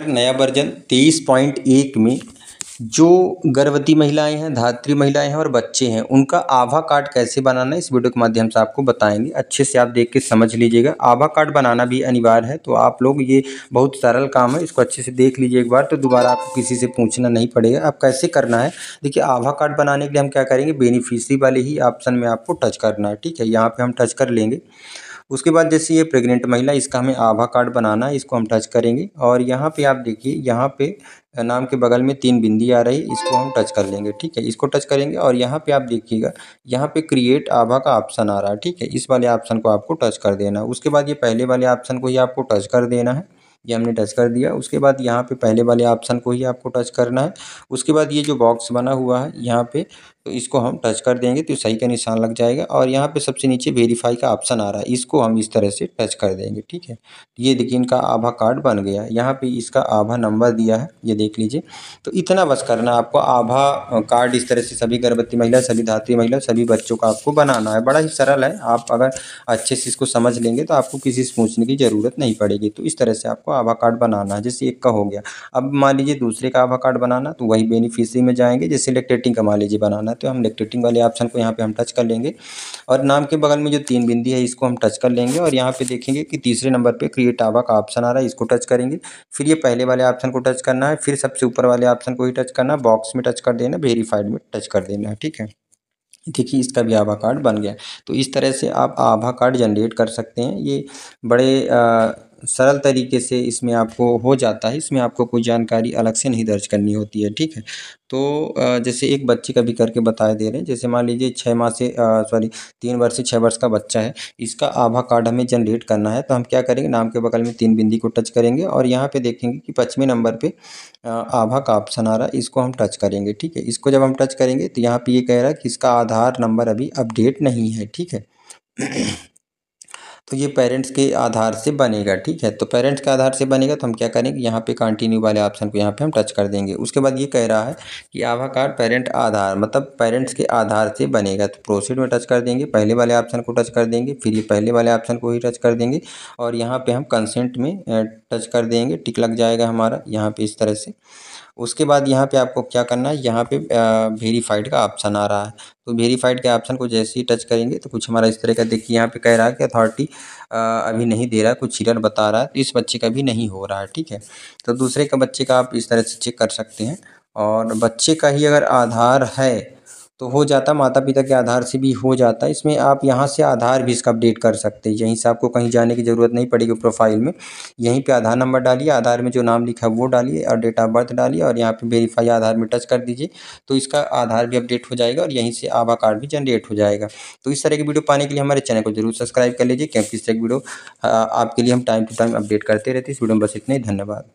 नया वर्जन 23.1 में जो गर्भवती महिलाएं हैं, धात्री महिलाएं हैं और बच्चे हैं, उनका आभा कार्ड कैसे बनाना है इस वीडियो के माध्यम से आपको बताएंगे। अच्छे से आप देख के समझ लीजिएगा। आभा कार्ड बनाना भी अनिवार्य है, तो आप लोग ये बहुत सरल काम है, इसको अच्छे से देख लीजिए एक बार, तो दोबारा आपको किसी से पूछना नहीं पड़ेगा। आप कैसे करना है, देखिए आभा कार्ड बनाने के लिए हम क्या करेंगे, बेनिफिशियरी वाले ही ऑप्शन में आपको टच करना है। ठीक है, यहाँ पे हम टच कर लेंगे। उसके बाद जैसे ये प्रेग्नेंट महिला, इसका हमें आभा कार्ड बनाना है, इसको हम टच करेंगे और यहाँ पे आप देखिए, यहाँ पे नाम के बगल में 3 बिंदी आ रही, इसको हम टच कर लेंगे। ठीक है, इसको टच करेंगे और यहाँ पे आप देखिएगा, यहाँ पे क्रिएट आभा का ऑप्शन आ रहा है। ठीक है, इस वाले ऑप्शन को आपको टच कर देना है। उसके बाद ये पहले वाले ऑप्शन को ही आपको टच कर देना है। ये हमने टच कर दिया। उसके बाद यहाँ पे पहले वाले ऑप्शन को ही आपको टच करना है। उसके बाद ये जो बॉक्स बना हुआ है यहाँ पे, तो इसको हम टच कर देंगे तो सही का निशान लग जाएगा और यहाँ पे सबसे नीचे वेरीफाई का ऑप्शन आ रहा है, इसको हम इस तरह से टच कर देंगे। ठीक है, ये देखिए इनका आभा कार्ड बन गया। यहाँ पे इसका आभा नंबर दिया है, ये देख लीजिए। तो इतना बस करना है आपको। आभा कार्ड इस तरह से सभी गर्भवती महिला, सभी धात्री महिला, सभी बच्चों का आपको बनाना है। बड़ा ही सरल है, आप अगर अच्छे से इसको समझ लेंगे तो आपको किसी से पूछने की ज़रूरत नहीं पड़ेगी। तो इस तरह से आपको आभा कार्ड बनाना है। जैसे एक का हो गया, अब मान लीजिए दूसरे का आभा कार्ड बनाना, तो वही बेनिफिशियरी में जाएंगे। जैसे लैक्टेटिंग का मान लीजिए बनाना है, तो हम लैक्टेटिंग वाले ऑप्शन को यहाँ पे हम टच कर लेंगे और नाम के बगल में जो 3 बिंदी है इसको हम टच कर लेंगे और यहाँ पे देखेंगे कि तीसरे नंबर पे क्रिएट आभा का ऑप्शन आ रहा है, इसको टच करेंगे। फिर ये पहले वाले ऑप्शन को टच करना है, फिर सबसे ऊपर वाले ऑप्शन को ही टच करना है, बॉक्स में टच कर देना, वेरीफाइड में टच कर देना है। ठीक है, देखिए इसका भी आभा कार्ड बन गया। तो इस तरह से आप आभा कार्ड जनरेट कर सकते हैं। ये बड़े सरल तरीके से इसमें आपको हो जाता है। इसमें आपको कोई जानकारी अलग से नहीं दर्ज करनी होती है। ठीक है, तो जैसे एक बच्चे का भी करके बता दे रहे हैं। जैसे मान लीजिए 6 माह से 3 वर्ष से 6 वर्ष का बच्चा है, इसका आभा कार्ड हमें जनरेट करना है। तो हम क्या करेंगे, नाम के बगल में 3 बिंदी को टच करेंगे और यहाँ पे देखेंगे कि 5वें नंबर पे आभा का ऑप्शन आ रहा है, इसको हम टच करेंगे। ठीक है, इसको जब हम टच करेंगे तो यहाँ पे ये कह रहा है कि इसका आधार नंबर अभी अपडेट नहीं है। ठीक है तो ये पेरेंट्स के आधार से बनेगा। ठीक है, तो पेरेंट्स के आधार से बनेगा तो हम क्या करेंगे, यहाँ पे कंटिन्यू वाले ऑप्शन को यहाँ पे हम टच कर देंगे। उसके बाद ये कह रहा है कि आभा कार्ड पेरेंट आधार, मतलब पेरेंट्स के आधार से बनेगा, तो प्रोसीड में टच कर देंगे, पहले वाले ऑप्शन को टच कर देंगे, फिर ये पहले वाले ऑप्शन को ही टच कर देंगे और यहाँ पे हम कंसेंट में टच कर देंगे, टिक लग जाएगा हमारा यहाँ पे इस तरह से। उसके बाद यहाँ पे आपको क्या करना है, यहाँ पे वेरीफाइड का ऑप्शन आ रहा है, तो वेरीफाइड के ऑप्शन को जैसे ही टच करेंगे तो कुछ हमारा इस तरह का, देखिए यहाँ पे कह रहा है कि अथॉरिटी अभी नहीं दे रहा, कुछ एरर बता रहा है, तो इस बच्चे का भी नहीं हो रहा है। ठीक है, तो दूसरे का बच्चे का आप इस तरह से चेक कर सकते हैं और बच्चे का ही अगर आधार है तो हो जाता, माता पिता के आधार से भी हो जाता है। इसमें आप यहाँ से आधार भी इसका अपडेट कर सकते हैं, यहीं से आपको कहीं जाने की ज़रूरत नहीं पड़ेगी। प्रोफाइल में यहीं पे आधार नंबर डालिए, आधार में जो नाम लिखा है वो डालिए और डेट ऑफ बर्थ डालिए और यहाँ पे वेरीफाई आधार में टच कर दीजिए, तो इसका आधार भी अपडेट हो जाएगा और यहीं से आभा कार्ड भी जनरेट हो जाएगा। तो इस तरह की वीडियो पाने के लिए हमारे चैनल को जरूर सब्सक्राइब कर लीजिए, क्योंकि इस तरह की वीडियो आपके लिए हम टाइम टू टाइम अपडेट करते रहते हैं। इस वीडियो में बस इतना ही, धन्यवाद।